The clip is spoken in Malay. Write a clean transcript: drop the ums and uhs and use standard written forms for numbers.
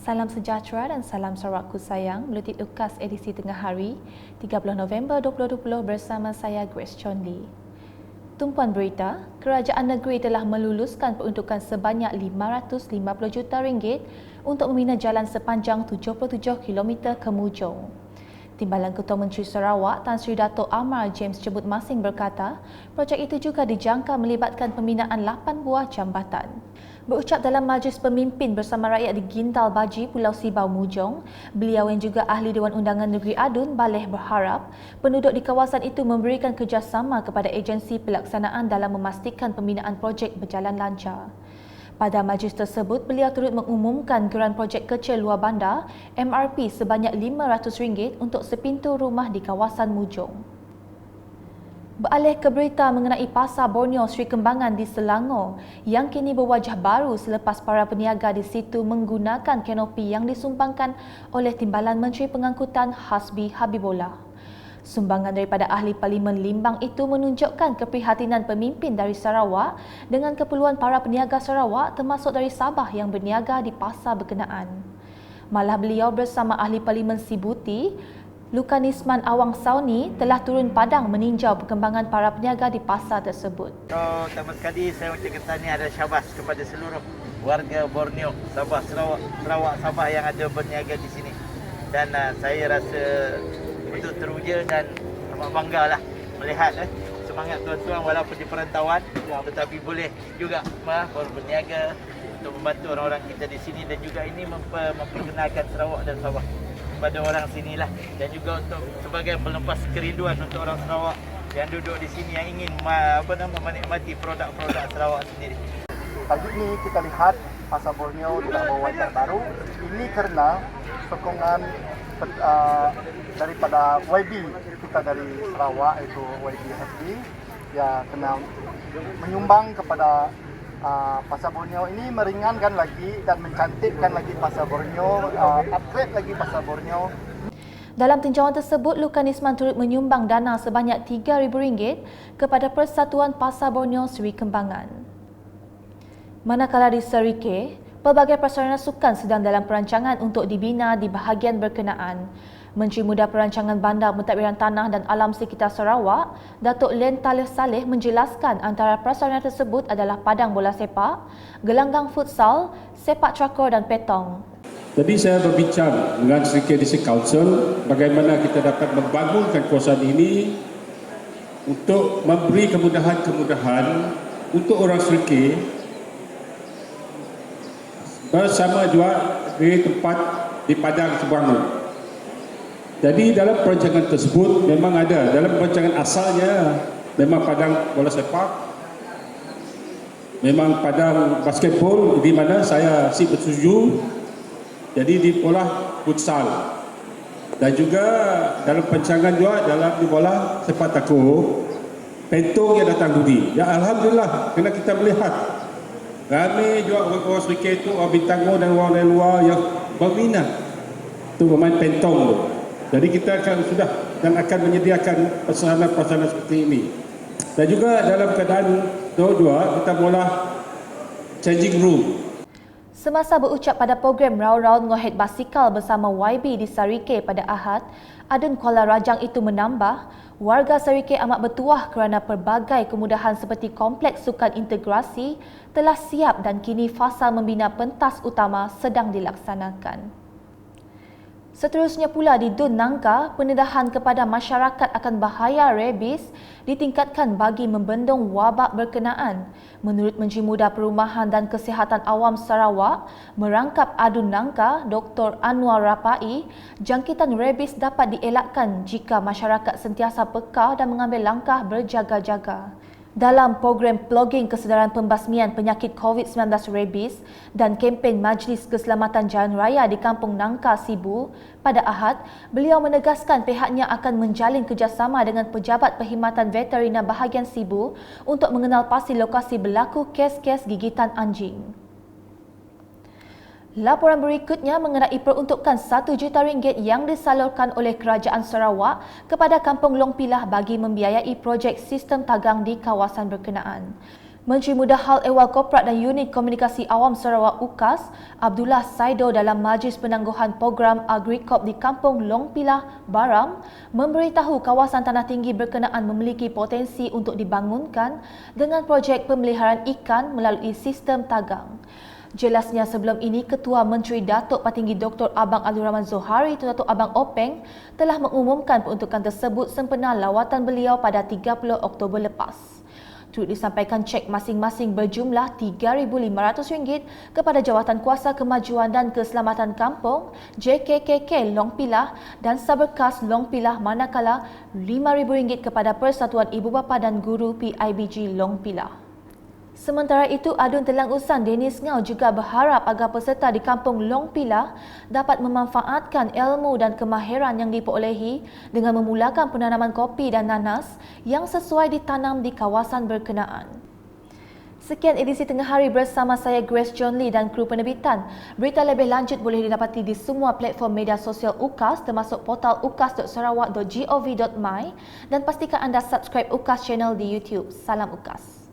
Salam sejahtera dan salam Sarawakku sayang, Buletin UKAS edisi tengah hari 30 November 2020 bersama saya Grace Chon Lee. Tumpuan berita, kerajaan negeri telah meluluskan peruntukan sebanyak RM550 juta untuk membina jalan sepanjang 77 km ke Mujong. Timbalan Ketua Menteri Sarawak Tan Sri Dato' Amar James Jebut Masing berkata, projek itu juga dijangka melibatkan pembinaan 8 buah jambatan. Berucap dalam majlis pemimpin bersama rakyat di Gintal Baji, Pulau Sibau, Mujong, beliau yang juga ahli Dewan Undangan Negeri Adun, Baleh berharap penduduk di kawasan itu memberikan kerjasama kepada agensi pelaksanaan dalam memastikan pembinaan projek berjalan lancar. Pada majlis tersebut, beliau turut mengumumkan geran projek kecil luar bandar MRP sebanyak RM500 untuk sepintu rumah di kawasan Mujong. Beralih ke berita mengenai Pasar Borneo Sri Kembangan di Selangor yang kini berwajah baru selepas para peniaga di situ menggunakan kanopi yang disumbangkan oleh Timbalan Menteri Pengangkutan Hasbi Habibullah. Sumbangan daripada ahli Parlimen Limbang itu menunjukkan keprihatinan pemimpin dari Sarawak dengan keperluan para peniaga Sarawak termasuk dari Sabah yang berniaga di pasar berkenaan. Malah beliau bersama ahli Parlimen Sibuti, Lukanisman Awang Sauni telah turun padang meninjau perkembangan para peniaga di pasar tersebut. Pertama sekali saya ucapkan tahniah dan syabas kepada seluruh warga Borneo, Sabah, Sarawak, Sabah yang ada berniaga di sini. Dan saya rasa betul teruja dan amat banggalah melihat semangat tuan-tuan walaupun di perantauan tetapi boleh juga berniaga untuk membantu orang-orang kita di sini dan juga ini memperkenalkan Sarawak dan Sabah pada orang sinilah dan juga untuk sebagai melepas kerinduan untuk orang Sarawak yang duduk di sini yang ingin menikmati produk-produk Sarawak sendiri. Pagi ini kita lihat Pasar Borneo telah berwajah baru. Ini kerana sokongan daripada YB kita dari Sarawak, iaitu YB Hasbi, yang kena menyumbang kepada Pasar Borneo ini meringankan lagi dan mencantikkan lagi Pasar Borneo, upgrade lagi Pasar Borneo. Dalam tinjauan tersebut, Lukanisman turut menyumbang dana sebanyak RM3,000 kepada Persatuan Pasar Borneo Sri Kembangan. Manakala di Serike, pelbagai prasarana sukan sedang dalam perancangan untuk dibina di bahagian berkenaan. Menteri Muda Perancangan Bandar Pentadbiran Tanah dan Alam Sekitar Sarawak, Datuk Len Taleh Saleh menjelaskan antara prasarana tersebut adalah padang bola sepak, gelanggang futsal, sepak takraw dan petong. Jadi saya berbincang dengan Serike District Council bagaimana kita dapat membangunkan kawasan ini untuk memberi kemudahan-kemudahan untuk orang Serike bersama juga di tempat di padang Seberang. Jadi dalam perancangan tersebut memang ada, dalam perancangan asalnya memang padang bola sepak, memang padang basketball di mana saya bersetuju, jadi di bola futsal dan juga dalam perancangan juga dalam di bola sepak takraw, pentong yang datang dudi. Ya Alhamdulillah, kerana kita melihat ramai juga orang-orang Serike itu, orang Bintangor dan orang dari luar yang berminat untuk bermain pentong tu. Jadi kita akan sudah dan akan menyediakan prasarana-prasarana seperti ini. Dan juga dalam keadaan dua-dua kita mula changing room. Semasa berucap pada program Raut-Raut Ngohet Basikal bersama YB di Serike pada Ahad, Adun Kuala Rajang itu menambah, warga Serike amat bertuah kerana pelbagai kemudahan seperti kompleks sukan integrasi telah siap dan kini fasa membina pentas utama sedang dilaksanakan. Seterusnya pula di Dun Nangka, pendedahan kepada masyarakat akan bahaya rabies ditingkatkan bagi membendung wabak berkenaan. Menurut Menteri Muda Perumahan dan Kesihatan Awam Sarawak, merangkap Adun Nangka, Dr. Anwar Rapai, jangkitan rabies dapat dielakkan jika masyarakat sentiasa peka dan mengambil langkah berjaga-jaga. Dalam program plogging kesedaran pembasmian penyakit COVID-19 rabies dan kempen Majlis Keselamatan Jalan Raya di Kampung Nangka, Sibu, pada Ahad, beliau menegaskan pihaknya akan menjalin kerjasama dengan Pejabat Perkhidmatan Veteriner bahagian Sibu untuk mengenal pasti lokasi berlaku kes-kes gigitan anjing. Laporan berikutnya mengenai peruntukan RM1 juta yang disalurkan oleh Kerajaan Sarawak kepada Kampung Long Pilah bagi membiayai projek sistem tagang di kawasan berkenaan. Menteri Muda Hal Ehwal Korporat dan Unit Komunikasi Awam Sarawak UKAS, Abdullah Saido dalam Majlis Penangguhan Program Agrikop di Kampung Long Pilah, Baram, memberitahu kawasan tanah tinggi berkenaan memiliki potensi untuk dibangunkan dengan projek pemeliharaan ikan melalui sistem tagang. Jelasnya sebelum ini, Ketua Menteri Datuk Patinggi Dr. Abang Abdul Rahman Zohari Tun Datuk Abang Openg telah mengumumkan peruntukan tersebut sempena lawatan beliau pada 30 Oktober lepas. Turut disampaikan cek masing-masing berjumlah RM3,500 kepada Jawatan Kuasa Kemajuan dan Keselamatan Kampung JKKK Long Pilah dan Saberkas Long Pilah, manakala RM5,000 kepada Persatuan Ibu Bapa dan Guru PIBG Long Pilah. Sementara itu, Adun Telang Usan Dennis Ngau juga berharap agar peserta di Kampung Long Pilah dapat memanfaatkan ilmu dan kemahiran yang diperolehi dengan memulakan penanaman kopi dan nanas yang sesuai ditanam di kawasan berkenaan. Sekian edisi Tengah Hari bersama saya Grace John Lee dan kru penerbitan. Berita lebih lanjut boleh didapati di semua platform media sosial UKAS termasuk portal ukas.sarawak.gov.my dan pastikan anda subscribe UKAS channel di YouTube. Salam UKAS.